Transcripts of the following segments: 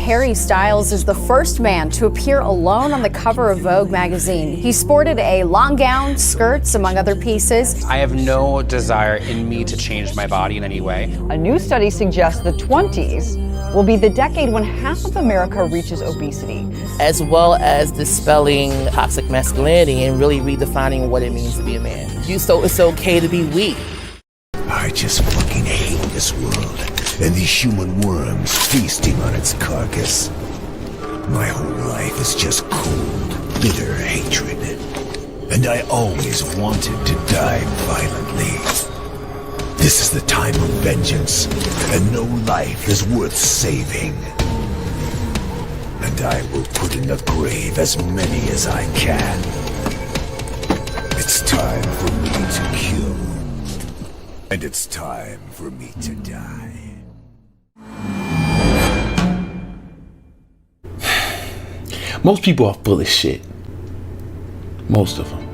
Harry Styles is the first man to appear alone on the cover of Vogue magazine. He sported a long gown, skirts, among other pieces. I have no desire in me to change my body in any way. A new study suggests the 20s will be the decade when half of America reaches obesity. As well as dispelling toxic masculinity and really redefining what it means to be a man. So it's okay to be weak. I just fucking hate this world and these human worms feasting on its carcass. My whole life is just cold, bitter hatred. And I always wanted to die violently. This is the time of vengeance, and no life is worth saving. And I will put in the grave as many as I can. It's time for me to kill. And it's time for me to die. Most people are full of shit. Most of them.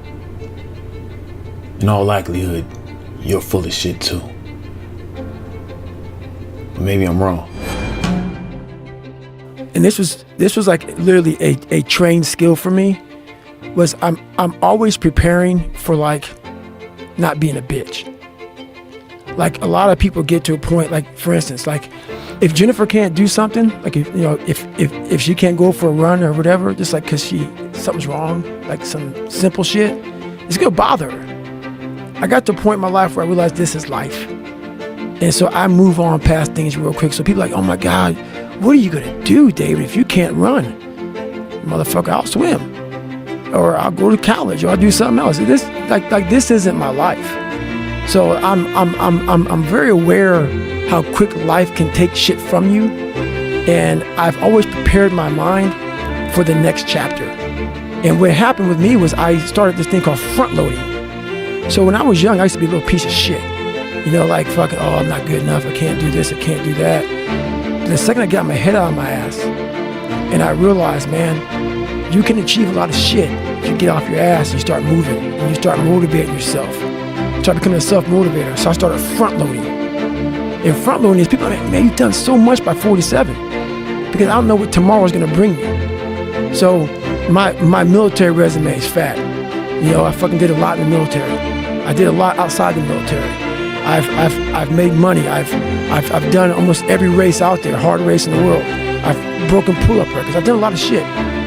In all likelihood, you're full of shit too. But maybe I'm wrong. And this was like literally a trained skill for me. Was I'm always preparing for like not being a bitch. Like a lot of people get to a point, like for instance, like if Jennifer can't do something, like if she can't go for a run or whatever, just like cause something's wrong, like some simple shit, it's gonna bother her. I got to a point in my life where I realized this is life. And so I move on past things real quick. So people are like, oh my God, what are you gonna do, David, if you can't run? Motherfucker, I'll swim. Or I'll go to college, or I'll do something else. This this isn't my life. So I'm very aware how quick life can take shit from you, and I've always prepared my mind for the next chapter. And what happened with me was I started this thing called front loading. So when I was young, I used to be a little piece of shit. You know, like fucking, oh, I'm not good enough, I can't do this, I can't do that. The second I got my head out of my ass, and I realized, man, you can achieve a lot of shit if you get off your ass and you start moving, and you start motivating yourself. Start becoming a self-motivator. So I started front loading. And front loading is people are like, man, you've done so much by 47. Because I don't know what tomorrow's gonna bring you. So my military resume is fat. You know, I fucking did a lot in the military. I did a lot outside the military. I've made money. I've done almost every race out there, hard race in the world. I've broken pull-up records. I've done a lot of shit.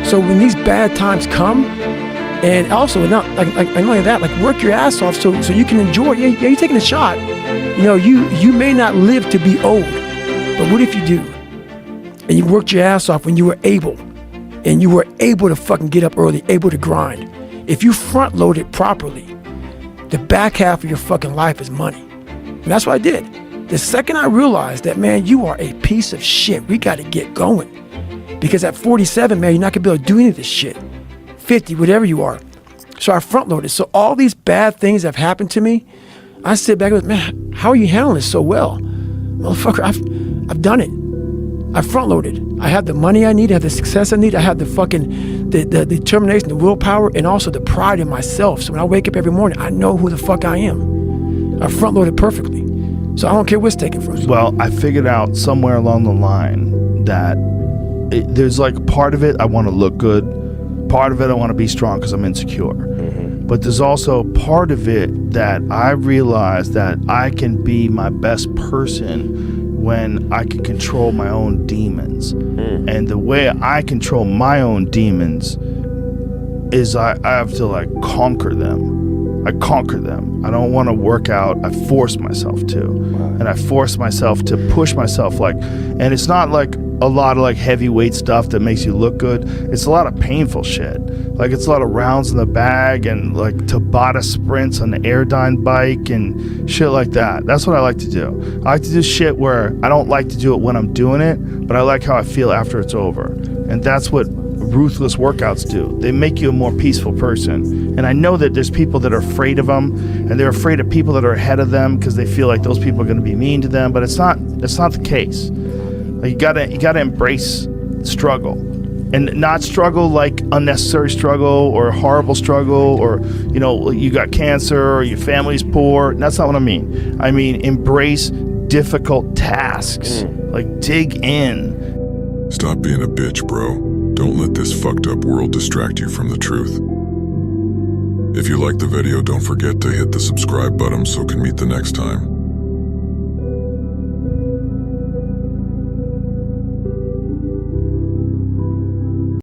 So when these bad times come, and also not like only that, like work your ass off so you can enjoy. Yeah, you're taking a shot. You know, you may not live to be old, but what if you do? And you worked your ass off when you were able, and you were able to fucking get up early, able to grind. If you front load it properly, the back half of your fucking life is money. And that's what I did. The second I realized that, man, you are a piece of shit, we got to get going. Because at 47, man, you're not gonna be able to do any of this shit. 50, whatever you are. So I front loaded. So all these bad things that have happened to me, I sit back and go, man, how are you handling this so well? Motherfucker, I've done it. I front loaded. I had the money I need, I had the success I need, I had the fucking, the determination, the willpower, and also the pride in myself. So when I wake up every morning, I know who the fuck I am. I front loaded perfectly. So I don't care what's taken from me. Well, I figured out somewhere along the line that there's like part of it I want to look good. Part of it I want to be strong because I'm insecure. Mm-hmm. But there's also part of it that I realize that I can be my best person when I can control my own demons. Mm. And the way I control my own demons is I have to like conquer them. I conquer them. I don't want to work out. I force myself to. Wow. And I force myself to push myself like, and it's not like a lot of like heavyweight stuff that makes you look good. It's a lot of painful shit. Like it's a lot of rounds in the bag and like Tabata sprints on the Airdyne bike and shit like that. That's what I like to do. I like to do shit where I don't like to do it when I'm doing it, but I like how I feel after it's over. And that's what ruthless workouts do. They make you a more peaceful person. And I know that there's people that are afraid of them, and they're afraid of people that are ahead of them because they feel like those people are going to be mean to them, but that's not the case. Like you gotta embrace struggle, and not struggle like unnecessary struggle or horrible struggle, or you know, you got cancer or your family's poor. That's not what I mean. I mean embrace difficult tasks. Like dig in. Stop being a bitch, bro. Don't let this fucked up world distract you from the truth. If you liked the video, don't forget to hit the subscribe button so we can meet the next time.